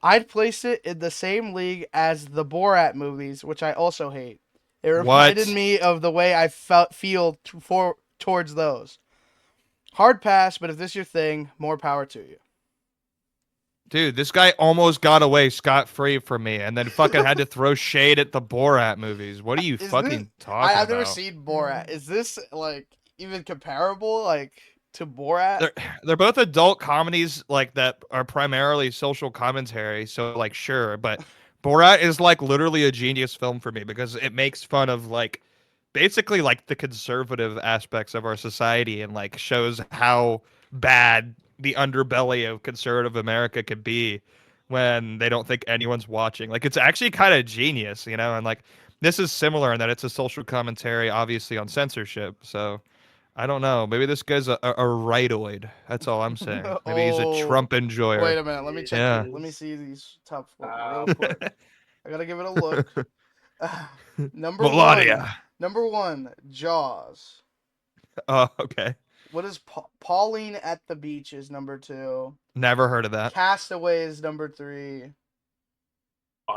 I'd place it in the same league as the Borat movies, which I also hate. It reminded me of the way I feel towards those. Hard pass, but if this is your thing, more power to you. Dude, this guy almost got away scot-free from me and then fucking had to throw shade at the Borat movies. What are you Is fucking this? talking I've never about? seen Borat. Is this like even comparable, like to Borat? They're both adult comedies like that are primarily social commentary, so like sure, but Borat is like literally a genius film for me because it makes fun of like basically like the conservative aspects of our society and like shows how bad the underbelly of conservative America could be when they don't think anyone's watching. Like it's actually kind of genius, you know, and like this is similar in that it's a social commentary obviously on censorship. So I don't know. Maybe this guy's a rightoid. That's all I'm saying. Maybe he's a Oh, Trump enjoyer. wait a minute. Let me check. Yeah. Let me see these top four real Wow. quick. I gotta give it a look. Number one. Melania. Number one. Jaws. Oh, okay. What is Pauline at the Beach is number two. Never heard of that. Castaway is number three.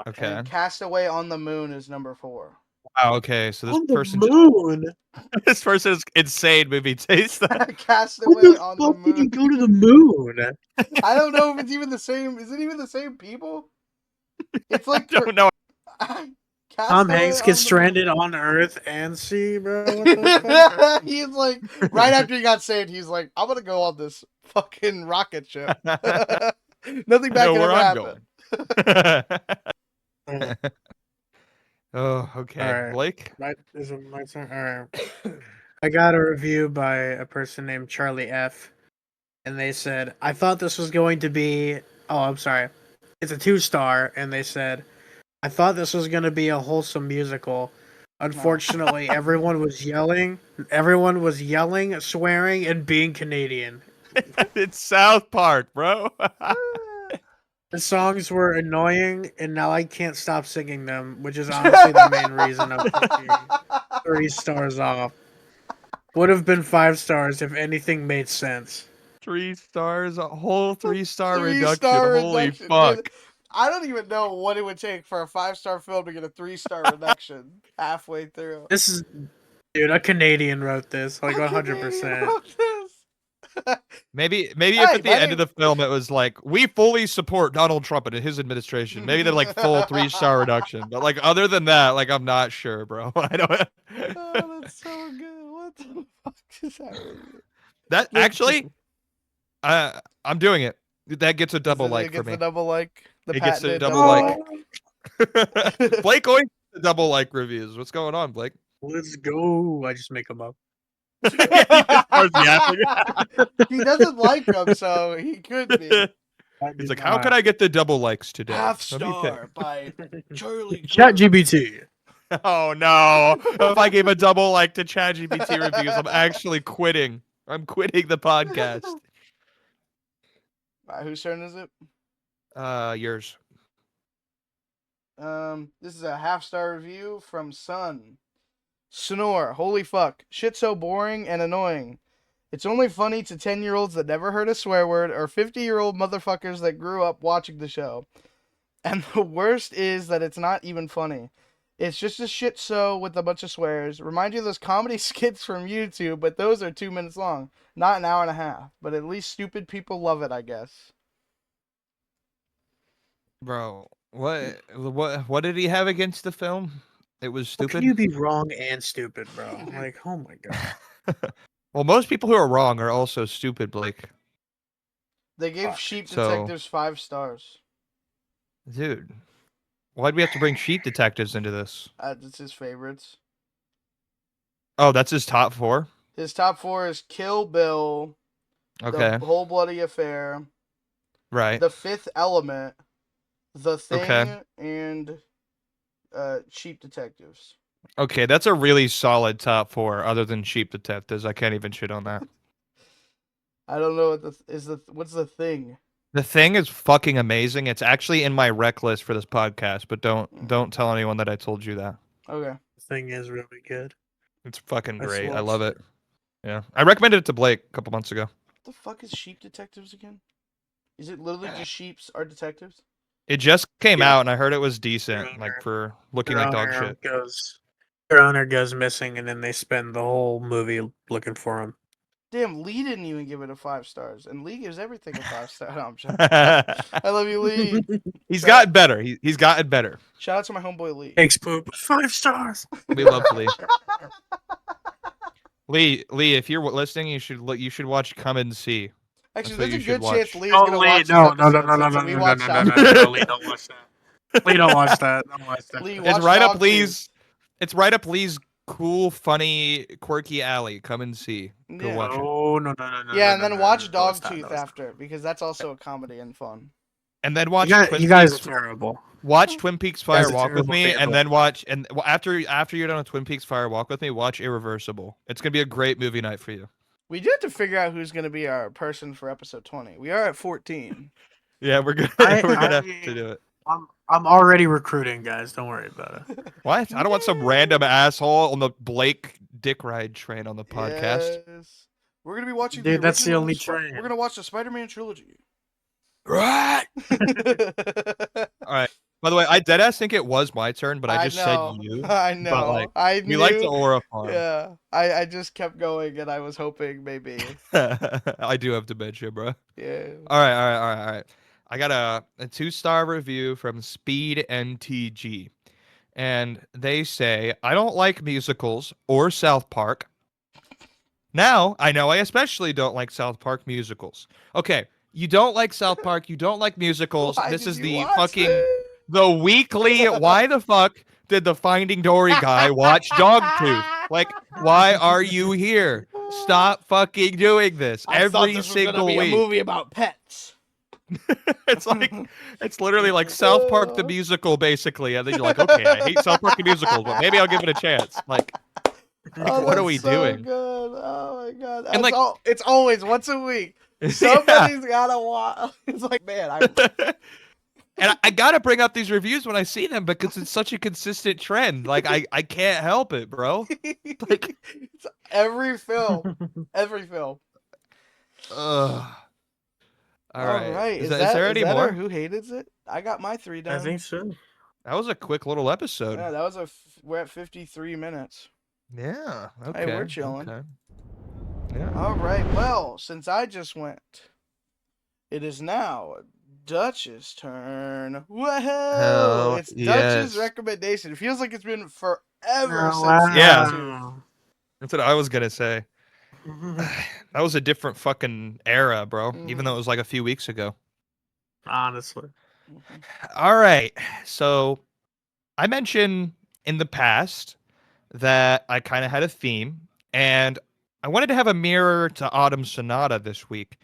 Okay. And Castaway on the Moon is number four. Wow. Okay. So this On the person, moon. this person's insane movie taste. Castaway When the on the fuck did you Moon. go to the moon? I don't know if it's even the same. Is it even the same people? It's like I don't know. Tom Hanks gets stranded on Earth and sea, bro. What the fuck? He's like, right after he got saved, he's like, I'm gonna go on this fucking rocket ship. Nothing bad know can where ever I'm happen. going. Oh, okay. All right. Blake? Is it my turn? All right. I got a review by a person named Charlie F. And they said, I thought this was going to be. Oh, I'm sorry. It's a 2-star. And they said, I thought this was going to be a wholesome musical. Unfortunately, everyone was yelling, swearing, and being Canadian. It's South Park, bro. The songs were annoying, and now I can't stop singing them, which is honestly the main reason I'm taking 3 stars off. Would have been 5 stars if anything made sense. 3 stars, a whole 3-star reduction. 3-star Holy reduction. fuck. Dude, I don't even know what it would take for a 5-star film to get a 3-star reduction halfway through. This is, dude, a Canadian wrote this, like A 100%. Canadian wrote this. Maybe if Hey, at the my end of the film it was like, we fully support Donald Trump and his administration. Maybe they're like full 3-star reduction. But like other than that, like I'm not sure, bro. I don't. Oh, that's so good. What the fuck is that? That actually, I'm doing it. That gets a double like it for gets me. the double like. The It gets a patented double like. Blake always gets the double like reviews. What's going on, Blake? Let's go. I just make them up. He just starts yapping. He doesn't like them, so he could be. He's like, how can I get the double likes today? Half Let me pick. star by Charlie. ChatGPT. Oh no! If I gave a double like to ChatGPT reviews, I'm actually quitting. I'm quitting the podcast. Whose turn is it? Yours. This is a 1/2-star review from Sun. Snore. Holy fuck. Shit so boring and annoying. It's only funny to 10-year-olds that never heard a swear word or 50-year-old motherfuckers that grew up watching the show. And the worst is that it's not even funny. It's just a shit show with a bunch of swears. Remind you of those comedy skits from YouTube, but those are 2 minutes long. Not an hour and a half. But at least stupid people love it, I guess. Bro, what did he have against the film? It was How stupid. can you be wrong and stupid, bro? Like, oh my god. Well, most people who are wrong are also stupid, Blake. They gave Fuck. Sheep So- Detectives 5 stars. Dude, why'd we have to bring sheep detectives into this? That's his favorites. Oh, that's his top 4? His top 4 is Kill Bill, Okay, The Whole Bloody Affair, right. The Fifth Element, The Thing, Okay. and Sheep Detectives. Okay, that's a really solid top 4 other than sheep detectives. I can't even shit on that. I don't know what's The Thing. The Thing is fucking amazing. It's actually in my rec list for this podcast, but don't tell anyone that I told you that. Okay. The thing is really good. It's fucking I great. I watched love it. Yeah. I recommended it to Blake a couple months ago. What the fuck is Sheep Detectives again? Is it literally just sheeps are detectives? It just came Yeah. out and I heard it was decent, Your like owner- for looking Your like dog owner shit. Your owner goes missing, and then they spend the whole movie looking for him. Damn, Lee didn't even give it a 5 stars, and Lee gives everything a 5 star. No, I'm joking. I love you, Lee. He's gotten better. He's gotten better. Shout out to my homeboy Lee. Thanks, poop. 5 stars. We love Lee. Lee, if you're listening, you should watch Come and See. Actually, That's what there's a you should good chance watch. Lee's Oh, gonna Lee, watch no, this no, no, episode, no, no, since no, we no, no, watched no, South no, Park. no, Lee, don't watch that. Lee, don't watch that. Don't watch that. Lee, It's watch right up Dogtooth. Lee's. It's right up Lee's cool, funny, quirky alley. Come and see. Go Yeah. watch it. No, no, no, no, no. Yeah, no, and then no, watch no, it's not, Dogtooth no, it's not. after, because that's also a comedy and fun. And then watch Twin You guys are Peaks. terrible. Watch Twin Peaks Fire Guys are Walk with terrible me, people. and then watch after you're done with Twin Peaks Fire Walk with me, watch Irreversible. It's gonna be a great movie night for you. We do have to figure out who's gonna be our person for episode 20. We are at 14. Yeah, we're gonna I- we're gonna I- have to do it. I'm already recruiting, guys. Don't worry about it. What? I don't want some random asshole on the Blake Dick Ride train on the podcast. Yes. We're gonna be watching. Dude, that's the original only Spi- train. We're gonna watch the Spider-Man trilogy. Right. All right. By the way, I deadass think it was my turn, but I just said know. you. I know. like, I We knew. like the aura farm. Yeah. I just kept going, and I was hoping maybe. I do have dementia, bro. Yeah. All right. I got a 2-star review from Speed NTG, and they say, I don't like musicals or South Park. Now, I know I especially don't like South Park musicals. Okay, you don't like South Park, you don't like musicals. Why This did is you the watch fucking this? the weekly. Why the fuck did the Finding Dory guy watch Dogtooth? Like, why are you here? Stop fucking doing this I thought every this was gonna single be week. a movie about pets. It's literally like South Park the musical, basically, and then you're like, okay, I hate South Park the musicals, but maybe I'll give it a chance. Like, Oh, what are that's we so doing? Good. Oh my god. And, like- It's always once a week. Yeah. Somebody's gotta watch. It's like, man, And I gotta bring up these reviews when I see them because it's such a consistent trend. Like I can't help it, bro. Like, it's every film. Every film. ugh. All right. Is there any that more? our Who hated it? I got my 3 done. I think so. That was a quick little episode. Yeah, that was we're at 53 minutes. Yeah. Hey, Okay. we're chilling. Okay. Yeah. All right. Well, since I just went, it is now Dutch's turn. Whoa! Hell It's yes. Dutch's recommendation. It feels like it's been forever Oh, since. Yeah. Dogtooth. That's what I was gonna say. That was a different fucking era, bro. Mm. Even though it was like a few weeks ago. Honestly. Mhm. All right. So I mentioned in the past that I kind of had a theme, and I wanted to have a mirror to Autumn Sonata this week.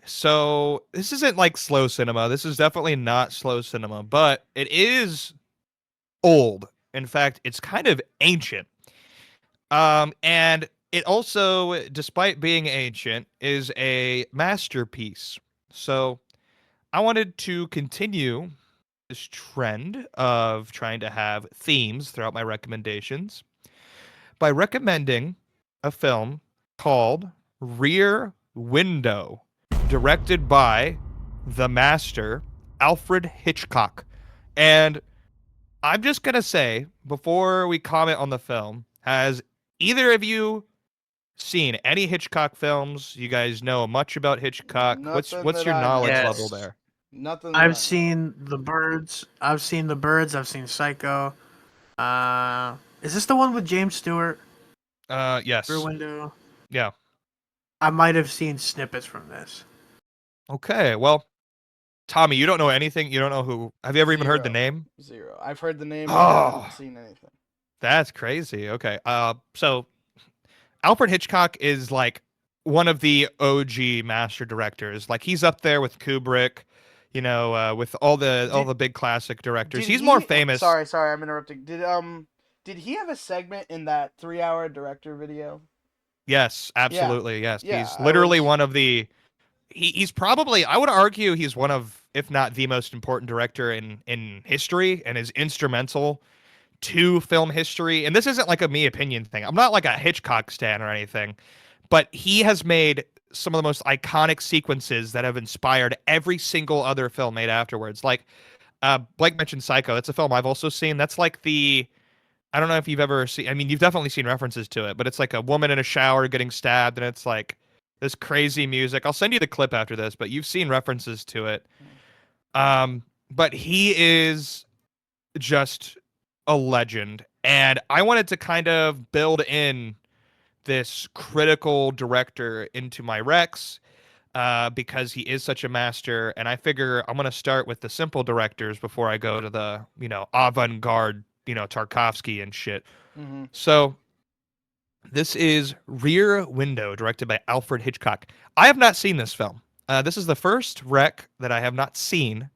So this isn't like slow cinema. This is definitely not slow cinema, but it is old. In fact, it's kind of ancient. And it also, despite being ancient, is a masterpiece. So I wanted to continue this trend of trying to have themes throughout my recommendations by recommending a film called Rear Window, directed by the master Alfred Hitchcock. And I'm just going to say, before we comment on the film, has either of you seen any Hitchcock films? You guys know much about Hitchcock? What's Nothing your that I know. knowledge Yes. level there? Nothing. that I know. I've seen The Birds. I've seen Psycho. Is this the one with James Stewart? Yes. Rear Window. Yeah. I might have seen snippets from this. Okay. Well, Tommy, you don't know anything. You don't know who. Have you ever even heard the Zero. name? 0. I've heard the name. But I Oh. haven't seen anything. That's crazy. Okay. So Alfred Hitchcock is like one of the OG master directors. Like he's up there with Kubrick, with all the big classic directors. Did He's more he- famous. Sorry, I'm interrupting. Did he have a segment in that 3-hour director video? Yes, absolutely. Yes. Yeah, He's I literally was- one of the he's probably, I would argue, he's one of, if not the most important director in history, and is instrumental to film history. And this isn't like a me opinion thing. I'm not like a Hitchcock stan or anything, but he has made some of the most iconic sequences that have inspired every single other film made afterwards. Like Blake mentioned Psycho. That's a film I've also seen. That's like I don't know if you've ever seen, I mean, you've definitely seen references to it, but it's like a woman in a shower getting stabbed, and it's like this crazy music. I'll send you the clip after this, but you've seen references to it. But he is just a legend, and I wanted to kind of build in this critical director into my Rex because he is such a master, and I figure I'm going to start with the simple directors before I go to the, avant-garde, Tarkovsky and shit. Mm-hmm. So this is Rear Window, directed by Alfred Hitchcock. I have not seen this film. This is the first rec that I have not seen.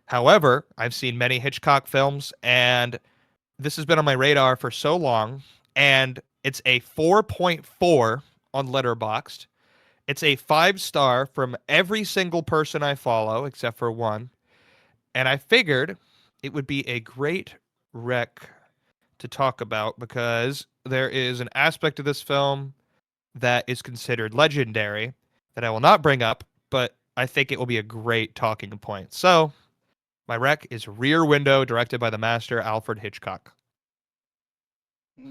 However, I've seen many Hitchcock films, and this has been on my radar for so long, and it's a 4.4 on Letterboxd. It's a 5-star from every single person I follow, except for one. And I figured it would be a great rec to talk about because there is an aspect of this film that is considered legendary that I will not bring up, but I think it will be a great talking point. So, my rec is Rear Window, directed by the master Alfred Hitchcock.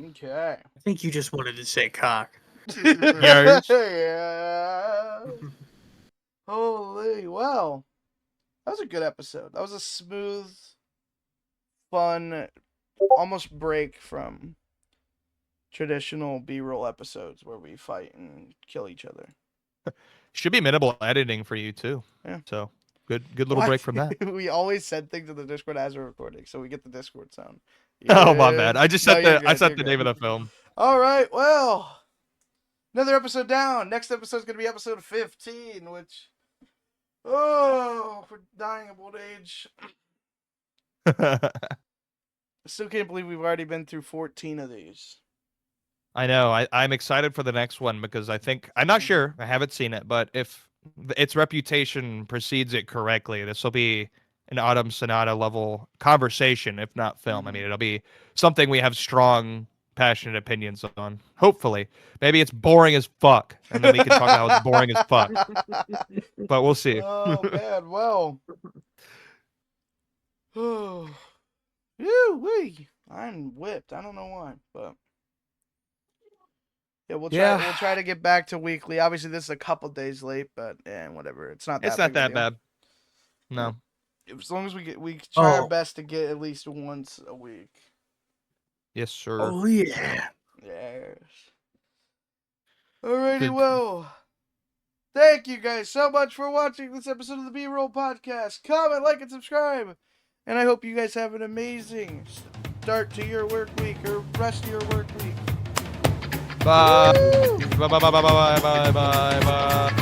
Okay. I think you just wanted to say cock. Yes. Yeah. Holy, well, that was a good episode. That was a smooth, fun, almost break from traditional B-roll episodes where we fight and kill each other. Should be minimal editing for you too. Yeah. So good little break from that. We always send things to the Discord as we're recording, so we get the Discord sound. Oh my bad. I just set you're I good, set you're the good. name of the film. All right, well, another episode down. Next episode is going to be episode 15, which, we're dying of old age. I still can't believe we've already been through 14 of these. I know. I'm excited for the next one because I'm not sure. I haven't seen it, but if its reputation precedes it correctly, this will be an Autumn Sonata level conversation, if not film. I mean, it'll be something we have strong, passionate opinions on. Hopefully. Maybe it's boring as fuck, and then we can talk about how it's boring as fuck. But we'll see. Oh, man. Well. Wee. I'm whipped. I don't know why, but yeah, we'll try to get back to weekly. Obviously, this is a couple days late, but whatever. It's not that bad. No. As long as we try our best to get at least once a week. Yes, sir. Oh yeah. Yes. Alrighty, well. Thank you guys so much for watching this episode of the B-Roll Podcast. Comment, like, and subscribe. And I hope you guys have an amazing start to your work week or rest of your work week. Bye. Woo! Bye. Bye.